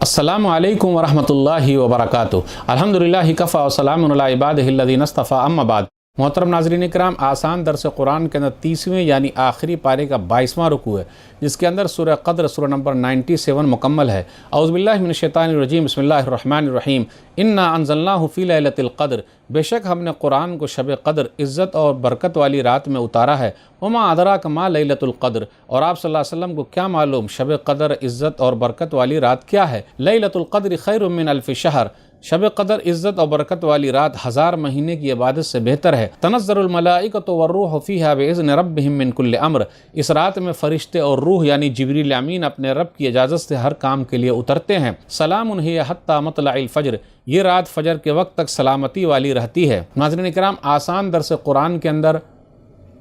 अस्सलामु अलैकुम वरहमतुल्लाहि वबरकातुहू। अल्हम्दुलिल्लाहि कफ़ा व सलामुन अला इबादिहिल्लज़ीना इस्तफ़ा अम्मा बाद। मोहतरम नाज़रीन इकराम, आसान दर्स कुरान के अंदर 30वें यानी आखिरी पारे का 22वां रुकू है, जिसके अंदर सूरह क़द्र सूरह नंबर 97 मुकम्मल है। औज़ु बिल्लाहि मिनश शैतानिर रजीम, बिस्मिल्लाहिर रहमानिर रहीम। इन्ना अंज़लनाहु फ़ी लैलतिल क़द्र, बेशक हमने कुरान को शब क़द्र इज़्ज़त और बरकत वाली रात में उतारा है। वमा अदराक मा लैलतुल क़द्र, और आप सल्लल्लाहु अलैहि वसल्लम को क्या मालूम शब क़द्र इज़्ज़त और बरकत वाली रात क्या है। लैलतुल क़द्र खैरुम मिन अल्फ़ि शहर, शब क़द्र इज़्ज़त और बरकत वाली रात 1000 महीने की इबादत से बेहतर है। तनज़्ज़लुल मलाइकतु वर्रूहु फ़ीहा बिइज़्नि रब्बिहिम मिन कुल्लि अम्र, इस रात में फ़रिश्ते और रूह यानी जिब्रील अमीन अपने रब की इजाज़त से हर काम के लिए उतरते हैं। सलामुन हिय हत्ता मतलइल फ़ज्र, ये रात फजर के वक्त तक सलामती वाली रहती है। नाज़रीन इकराम, आसान दर्स कुरान के अंदर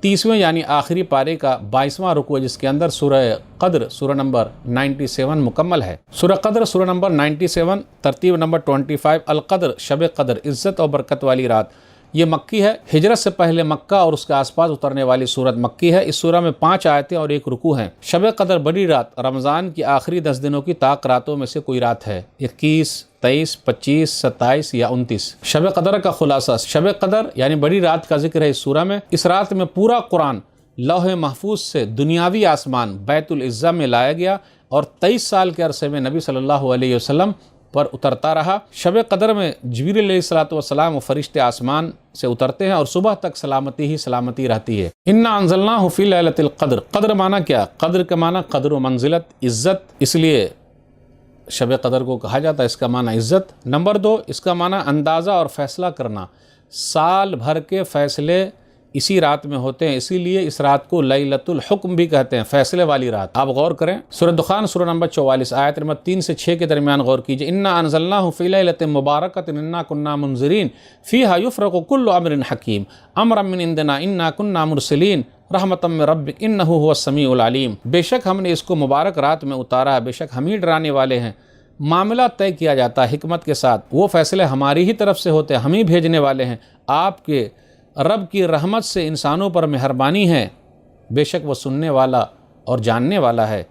30वें यानी आखिरी पारे का 22वां रुकू है, जिसके अंदर सूरह क़द्र सूरह नंबर 97 मुकम्मल है। सूरह क़द्र सूरह नंबर 97 तरतीब नंबर 25 अल-क़द्र शब क़द्र इज़्ज़त और बरकत वाली रात, ये मक्की है। हिजरत से पहले मक्का और उसके आसपास उतरने वाली सूरत मक्की है। इस सूरह में 5 आयतें और 1 रुकू हैं। शब क़द्र बड़ी रात रमज़ान की आखिरी 10 दिनों की ताक रातों में से कोई रात है। 21, 23, 25, 27 या 29। शब क़द्र का खुलासा, शब क़द्र यानी बड़ी रात का जिक्र है इस सूरह में। इस रात में पूरा कुरान लौह महफूज से दुनियावी आसमान बैतुल इज़्ज़ा में लाया गया और 23 साल के अरसे में नबी सल्लल्लाहु अलैहि वसल्लम पर उतरता रहा। शब क़द्र में जिब्रील अलैहिस्सलातु वस्सलाम व फरिश्ते आसमान से उतरते हैं और सुबह तक सलामती ही सलामती रहती है। इन्ना अंज़लनाहु फ़ी लैलतिल क़द्र, क़द्र माना क्या? क़द्र का माना क़द्र व मंजिलत, इज़्ज़त, इसलिए शब क़द्र को कहा जाता है। इसका माना इज़्ज़त। नंबर 2, इसका माना अंदाज़ा और फ़ैसला करना। साल भर के फ़ैसले इसी रात में होते हैं, इसीलिए इस रात को लैलतुल हुक्म भी कहते हैं, फ़ैसले वाली रात। आप गौर करें, सूरह दुखान सूरह नंबर 44 आयत नंबर 3 से 6 के दरमियान गौर कीजिए। इन्ना अंज़लनाहु फ़ी लैलतिन मुबारकतिन इन्ना कुन्ना मुनज़िरीन फ़ीहा युफ़रक़ु कुल्लु अम्रिन हकीम अम्रम मिन इंदिना इन्ना कुन्ना मुरसिलीन रहमतम मिन रब्बिक इन्नहु हुवस समीउल अलीम, बेशक हमने इसको मुबारक रात में उतारा है, बेशक हम ही डराने वाले हैं। मामला तय किया जाता है हिकमत के साथ, वो फ़ैसले हमारी ही तरफ से होते हैं, हम ही भेजने वाले हैं। आपके रब की रहमत से इंसानों पर मेहरबानी है, बेशक वो सुनने वाला और जानने वाला है।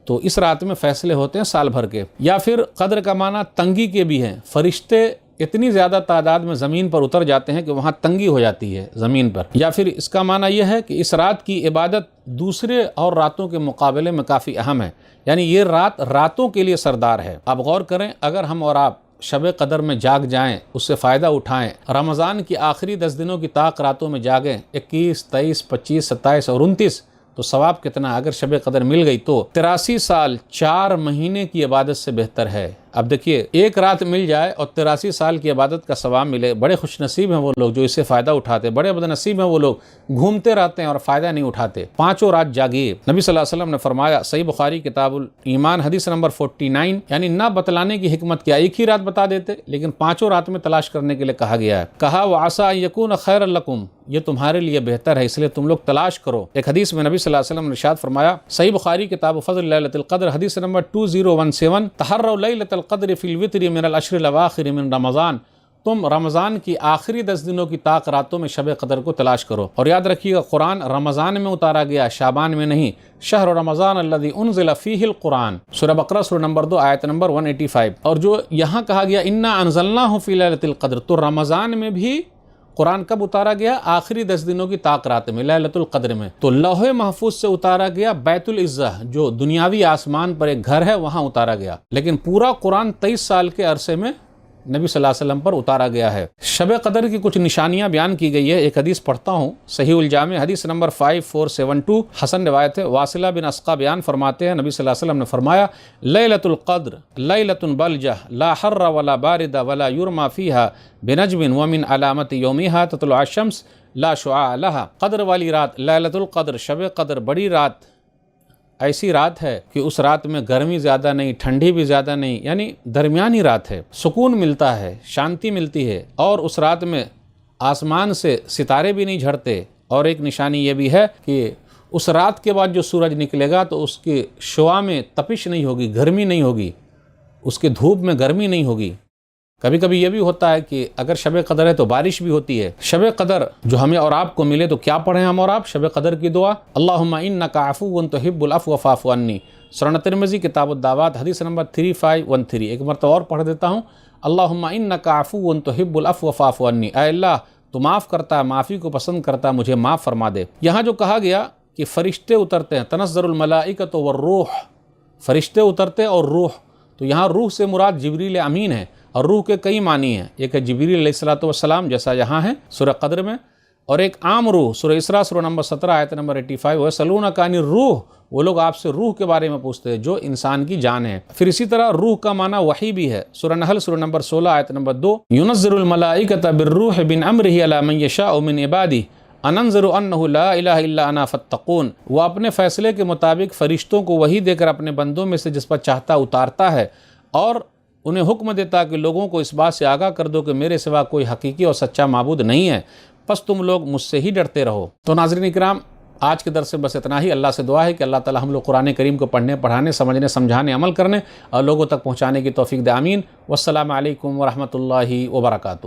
तो इस रात में फ़ैसले होते हैं साल भर के। या फिर क़द्र का माना तंगी के भी हैं। फ़रिश्ते इतनी ज़्यादा तादाद में ज़मीन पर उतर जाते हैं कि वहाँ तंगी हो जाती है ज़मीन पर। या फिर इसका माना यह है कि इस रात की इबादत दूसरे और रातों के मुकाबले में काफ़ी अहम है, यानी ये रात रातों के लिए सरदार है। आप गौर करें, अगर हम और आप शब क़द्र में जाग जाएं, उससे फ़ायदा उठाएं, रमज़ान की आखिरी 10 दिनों की ताक रातों में जागें, 21, 23, 25, 27 और 29, तो सवाब कितना? अगर शब क़द्र मिल गई तो 83 साल 4 महीने की इबादत से बेहतर है। अब देखिए, एक रात मिल जाए और 83 साल की इबादत का सवाब मिले, बड़े खुशनसीब हैं वो लोग जो इससे फ़ायदा उठाते, बड़े बदनसीब हैं वो लोग घूमते रहते हैं और फ़ायदा नहीं उठाते। 5 रात जागिए। नबी सल्लल्लाहु अलैहि वसल्लम ने फरमाया, सही बुखारी किताबुल ईमान हदीस नंबर 49, यानी ना बतलाने की हिकमत क्या, एक ही रात बता देते, लेकिन 5 रात में तलाश करने के लिए कहा गया है। कहा व आसा यकून खैरल लकुम, ये तुम्हारे लिए बेहतर है, इसलिए तुम लोग तलाश करो। एक हदीस में नबी सल्लल्लाहु अलैहि वसल्लम ने इरशाद फरमाया, सही बुखारी किताब फ़ज़्ल लैलतिल क़द्र हदीस नंबर 2017, तहर्रौ लैलतल क़द्र फ़िल वित्री मिनल अश्रिल अवाखिर मिन रमज़ान, तुम रमज़ान की आखिरी 10 दिनों की ताक रातों में शब क़द्र को तलाश करो। और याद रखिएगा, कुरान रमज़ान में उतारा गया, शाबान में नहीं। शहर रमज़ान अल्लज़ी उन्ज़िला फ़ीहिल कुरान, सूरह बकरा सूरह नंबर 2 आयत नंबर 185। और जो यहाँ कहा गया इन्ना अंज़लनाहु फ़ी लैलतिल क़द्र, तो रमज़ान में भी कुरान कब उतारा गया? आखिरी 10 दिनों की ताक रात में, लैलतुल क़द्र में। तो लौह महफूज से उतारा गया, बैतुल इज़्ज़ा जो दुनियावी आसमान पर एक घर है, वहाँ उतारा गया। लेकिन पूरा कुरान 23 साल के अरसे में नबी सल्लल्लाहु अलैहि वसल्लम पर उतारा गया है। शब क़द्र की कुछ निशानियां बयान की गई है। एक हदीस पढ़ता हूँ, सहीहुल जामे हदीस नंबर 5472, हसन रिवायत है। वासिला बिन अस्क़ा बयान फरमाते हैं, नबी सल्लल्लाहु अलैहि वसल्लम ने फरमाया, लैलतुल क़द्र लैलतुन बलजह ला हर्रा वला बारिदा वला युरमा फ़ीहा बिनजमिन व मिन अलामति यौमिहा ततलुअ अश-शम्स ला शुआ लहा। क़द्र वाली रात, लैलतुल क़द्र, शब क़द्र बड़ी रात, ऐसी रात है कि उस रात में गर्मी ज़्यादा नहीं, ठंडी भी ज़्यादा नहीं, यानी दरमियानी रात है। सुकून मिलता है, शांति मिलती है, और उस रात में आसमान से सितारे भी नहीं झड़ते। और एक निशानी ये भी है कि उस रात के बाद जो सूरज निकलेगा तो उसकी शुआ में तपिश नहीं होगी, गर्मी नहीं होगी, उसके धूप में गर्मी नहीं होगी। کبھی کبھی یہ بھی ہوتا ہے کہ اگر شب قدر ہے تو بارش بھی ہوتی ہے۔ شب قدر جو ہمیں اور آپ کو ملے تو کیا پڑھیں ہم اور آپ؟ شب قدر کی دعا، اللہم انک عفو تحب العفو فاعف عنی، سنن ترمذی کتاب الدعوات حدیث نمبر 3513۔ ایک مرتبہ اور پڑھ دیتا ہوں، اللہم انک عفو تحب العفو فاعف عنی، اے اللہ تو معاف کرتا ہے، معافی کو پسند کرتا ہے، مجھے معاف فرما دے۔ یہاں جو کہا گیا کہ فرشتے اترتے ہیں، تنزل الملائکۃ والروح، فرشتے اترتے اور روح، تو یہاں روح سے مراد جبریل امین ہے، اور روح کے کئی معنی ہیں۔ ایک ہے جبریل علیہ السلام جیسا یہاں ہے سورہ قدر میں، اور ایک عام روح سورہ اسراء سورہ نمبر 17 آیت نمبر 85، وَيَسْأَلُونَكَ عَنِ الرُّوحِ، وہ لوگ آپ سے روح کے بارے میں پوچھتے ہیں جو انسان کی جان ہے۔ پھر اسی طرح روح کا معنی وحی بھی ہے، سورہ نحل سورہ نمبر 16 آیت نمبر 2، يُنَزِّلُ الْمَلَائِكَةَ بِالرُّوحِ مِنْ أَمْرِهِ عَلَى مَنْ يَشَاءُ مِنْ عِبَادِهِ أَنَنذِرُ أَنَّهُ لَا إِلَهَ إِلَّا أَنَا فَاتَّقُونِ، وہ اپنے فیصلے کے مطابق فرشتوں کو وحی دے کر اپنے بندوں میں سے جس پر چاہتا اتارتا ہے، اور انہیں حکم دیتا کہ لوگوں کو اس بات سے آگاہ کر دو کہ میرے سوا کوئی حقیقی اور سچا معبود نہیں ہے، پس تم لوگ مجھ سے ہی ڈرتے رہو۔ تو ناظرین اکرام، آج کے درس سے بس اتنا ہی۔ اللہ سے دعا ہے کہ اللہ تعالی ہم لوگ قرآن کریم کو پڑھنے، پڑھانے، سمجھنے، سمجھانے، عمل کرنے اور لوگوں تک پہنچانے کی توفیق دے، آمین۔ والسلام علیکم ورحمۃ اللہ وبرکاتہ۔